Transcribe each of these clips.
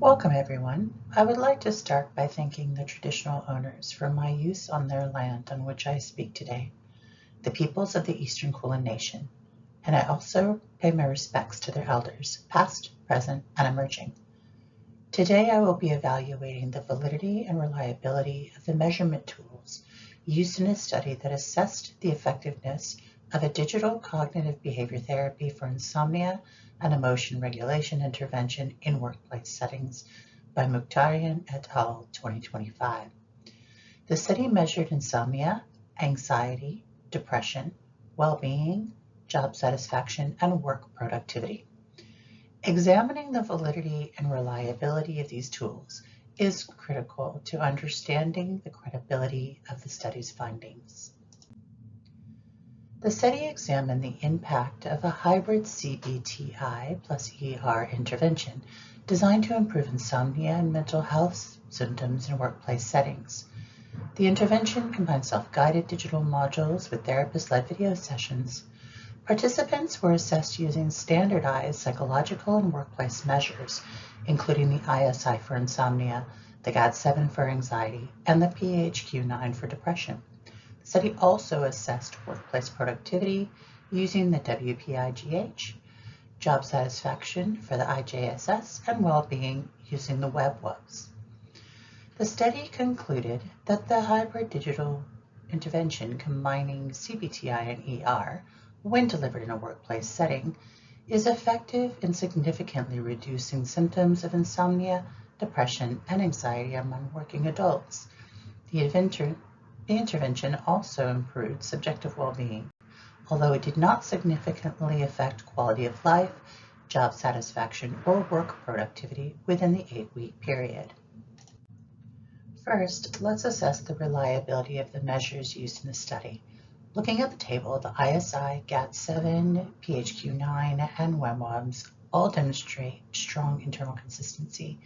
Welcome everyone. I would like to start by thanking the traditional owners for my use on their land on which I speak today, the peoples of the Eastern Kulin Nation, and I also pay my respects to their elders, past, present, and emerging. Today I will be evaluating the validity and reliability of the measurement tools used in a study that assessed the effectiveness of a digital cognitive behavior therapy for insomnia and emotion regulation intervention in workplace settings by Mukhtarian et al. 2025. The study measured insomnia, anxiety, depression, well-being, job satisfaction, and work productivity. Examining the validity and reliability of these tools is critical to understanding the credibility of the study's findings. The study examined the impact of a hybrid CBTI plus ER intervention designed to improve insomnia and mental health symptoms in workplace settings. The intervention combined self-guided digital modules with therapist-led video sessions. Participants were assessed using standardized psychological and workplace measures, including the ISI for insomnia, the GAD-7 for anxiety, and the PHQ-9 for depression. The study also assessed workplace productivity using the WPIGH, job satisfaction for the IJSS, and well-being using the WebWOS. The study concluded that the hybrid digital intervention combining CBTI and ER, when delivered in a workplace setting, is effective in significantly reducing symptoms of insomnia, depression, and anxiety among working adults. The intervention also improved subjective well-being, although it did not significantly affect quality of life, job satisfaction, or work productivity within the 8-week period. First, let's assess the reliability of the measures used in the study. Looking at the table, the ISI, GAD-7, PHQ-9, and WebWOS all demonstrate strong internal consistency,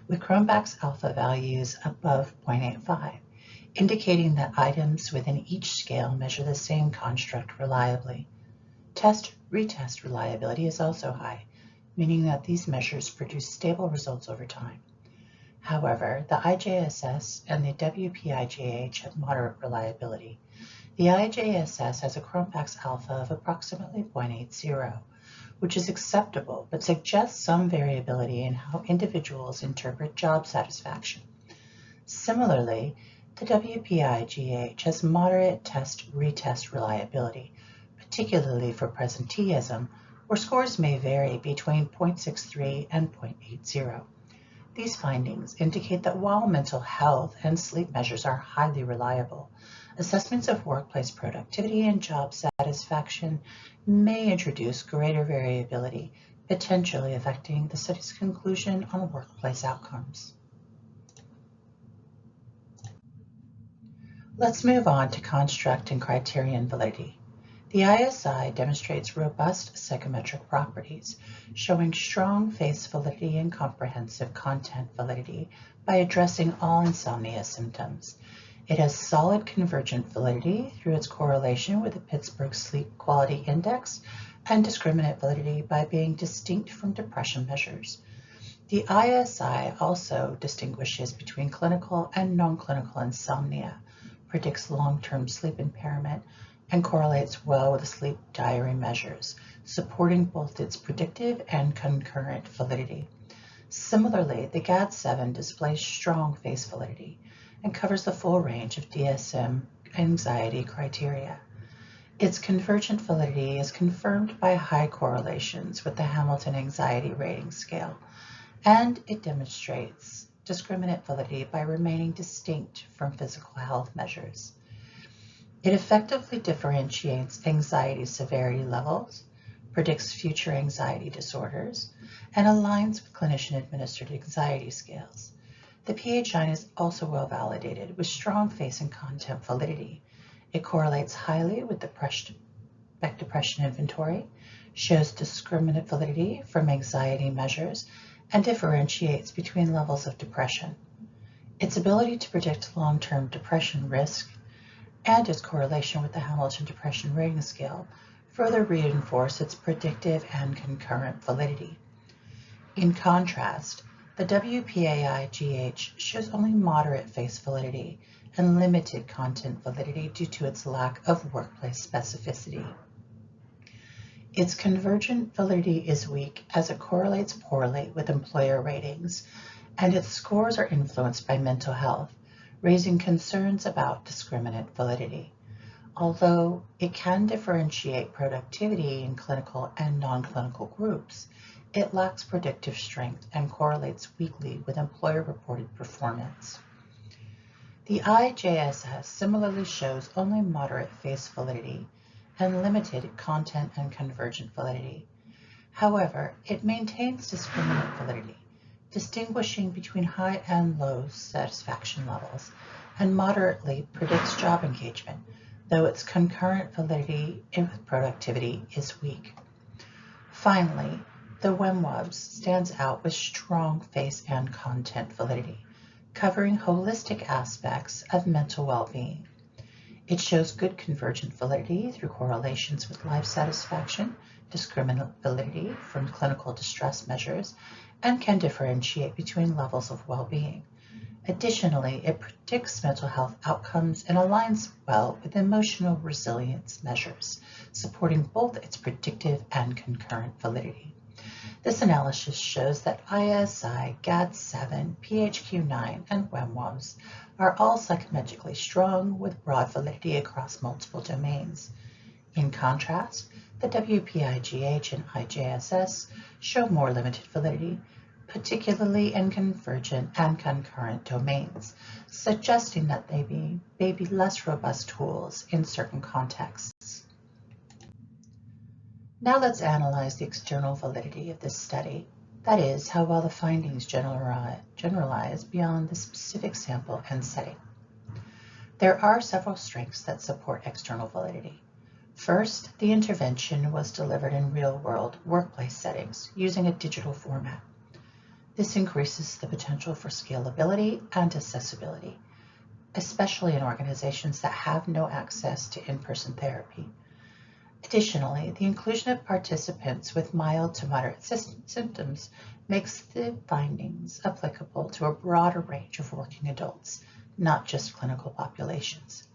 with Cronbach's alpha values above 0.85. Indicating that items within each scale measure the same construct reliably. Test-retest reliability is also high, meaning that these measures produce stable results over time. However, the IJSS and the WPIGH have moderate reliability. The IJSS has a Cronbach's alpha of approximately 0.80, which is acceptable but suggests some variability in how individuals interpret job satisfaction. Similarly, the WPIGH has moderate test-retest reliability, particularly for presenteeism, where scores may vary between 0.63 and 0.80. These findings indicate that while mental health and sleep measures are highly reliable, assessments of workplace productivity and job satisfaction may introduce greater variability, potentially affecting the study's conclusion on workplace outcomes. Let's move on to construct and criterion validity. The ISI demonstrates robust psychometric properties, showing strong face validity and comprehensive content validity by addressing all insomnia symptoms. It has solid convergent validity through its correlation with the Pittsburgh Sleep Quality Index and discriminant validity by being distinct from depression measures. The ISI also distinguishes between clinical and non-clinical insomnia, predicts long-term sleep impairment, and correlates well with the sleep diary measures, supporting both its predictive and concurrent validity. Similarly, the GAD-7 displays strong face validity and covers the full range of DSM anxiety criteria. Its convergent validity is confirmed by high correlations with the Hamilton Anxiety Rating Scale, and it demonstrates discriminant validity by remaining distinct from physical health measures. It effectively differentiates anxiety severity levels, predicts future anxiety disorders, and aligns with clinician-administered anxiety scales. The PH9 is also well validated with strong face and content validity. It correlates highly with the Beck Depression Inventory, shows discriminant validity from anxiety measures, and differentiates between levels of depression. Its ability to predict long-term depression risk and its correlation with the Hamilton Depression Rating Scale further reinforce its predictive and concurrent validity. In contrast, The WPAI-GH shows only moderate face validity and limited content validity due to its lack of workplace specificity. Its convergent validity is weak as it correlates poorly with employer ratings, and its scores are influenced by mental health, raising concerns about discriminant validity. Although it can differentiate productivity in clinical and non-clinical groups, it lacks predictive strength and correlates weakly with employer-reported performance. The IJSS similarly shows only moderate face validity and limited content and convergent validity. However, it maintains discriminant validity, distinguishing between high and low satisfaction levels, and moderately predicts job engagement, though its concurrent validity with productivity is weak. Finally, the WMWBS stands out with strong face and content validity, covering holistic aspects of mental well-being. It shows good convergent validity through correlations with life satisfaction, discriminant validity from clinical distress measures, and can differentiate between levels of well-being. Additionally, it predicts mental health outcomes and aligns well with emotional resilience measures, supporting both its predictive and concurrent validity. This analysis shows that ISI, GAD-7, PHQ-9, and WMWBS are all psychometrically strong with broad validity across multiple domains. In contrast, the WPI-GH and IJSS show more limited validity, particularly in convergent and concurrent domains, suggesting that they may be less robust tools in certain contexts. Now let's analyze the external validity of this study, that is, how well the findings generalize beyond the specific sample and setting. There are several strengths that support external validity. First, the intervention was delivered in real-world workplace settings using a digital format. This increases the potential for scalability and accessibility, especially in organizations that have no access to in-person therapy. Additionally, the inclusion of participants with mild to moderate symptoms makes the findings applicable to a broader range of working adults, not just clinical populations.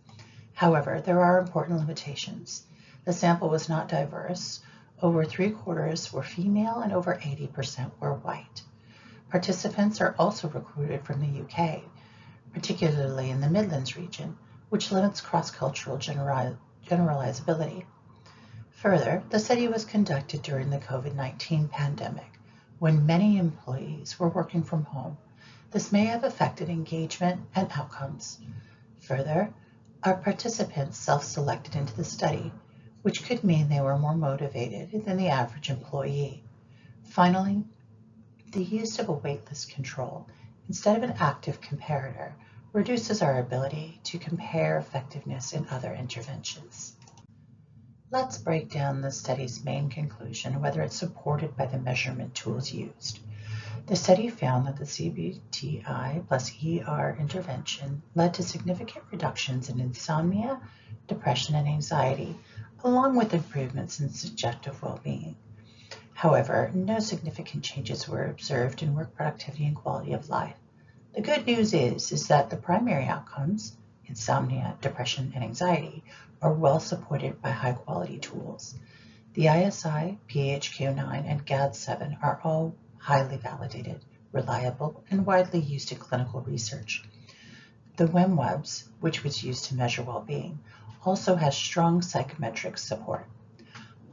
However, there are important limitations. The sample was not diverse. Over 3/4 were female and over 80% were white. Participants are also recruited from the UK, particularly in the Midlands region, which limits cross-cultural generalizability. Further, the study was conducted during the COVID-19 pandemic, when many employees were working from home. This may have affected engagement and outcomes. Further, our participants self-selected into the study, which could mean they were more motivated than the average employee. Finally, the use of a waitlist control instead of an active comparator reduces our ability to compare effectiveness in other interventions. Let's break down the study's main conclusion, whether it's supported by the measurement tools used. The study found that the dCBT+ER intervention led to significant reductions in insomnia, depression, and anxiety, along with improvements in subjective well-being. However, no significant changes were observed in work productivity and quality of life. The good news is that the primary outcomes, insomnia, depression, and anxiety, are well supported by high-quality tools. The ISI, PHQ-9, and GAD-7 are all highly validated, reliable, and widely used in clinical research. The WMWBS, which was used to measure well-being, also has strong psychometric support.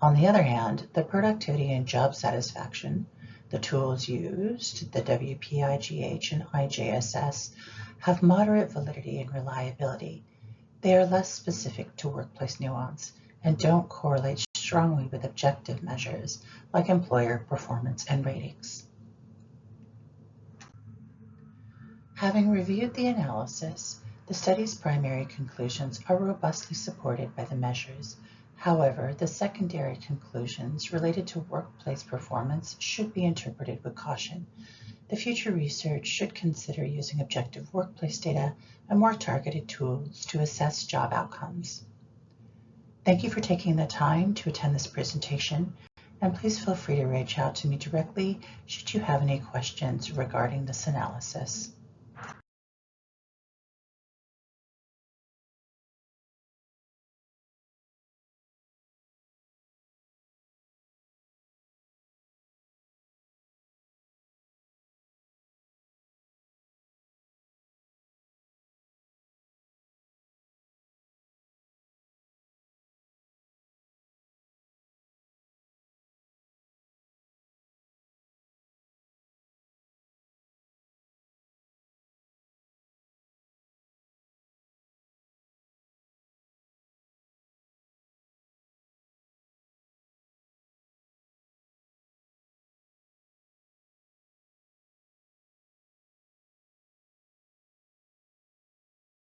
On the other hand, the productivity and job satisfaction, the tools used, the WPI-GH and IJSS, have moderate validity and reliability. They are less specific to workplace nuance and don't correlate strongly with objective measures like employer performance and ratings. Having reviewed the analysis, the study's primary conclusions are robustly supported by the measures. However, the secondary conclusions related to workplace performance should be interpreted with caution. The future research should consider using objective workplace data and more targeted tools to assess job outcomes. Thank you for taking the time to attend this presentation, and please feel free to reach out to me directly should you have any questions regarding this analysis.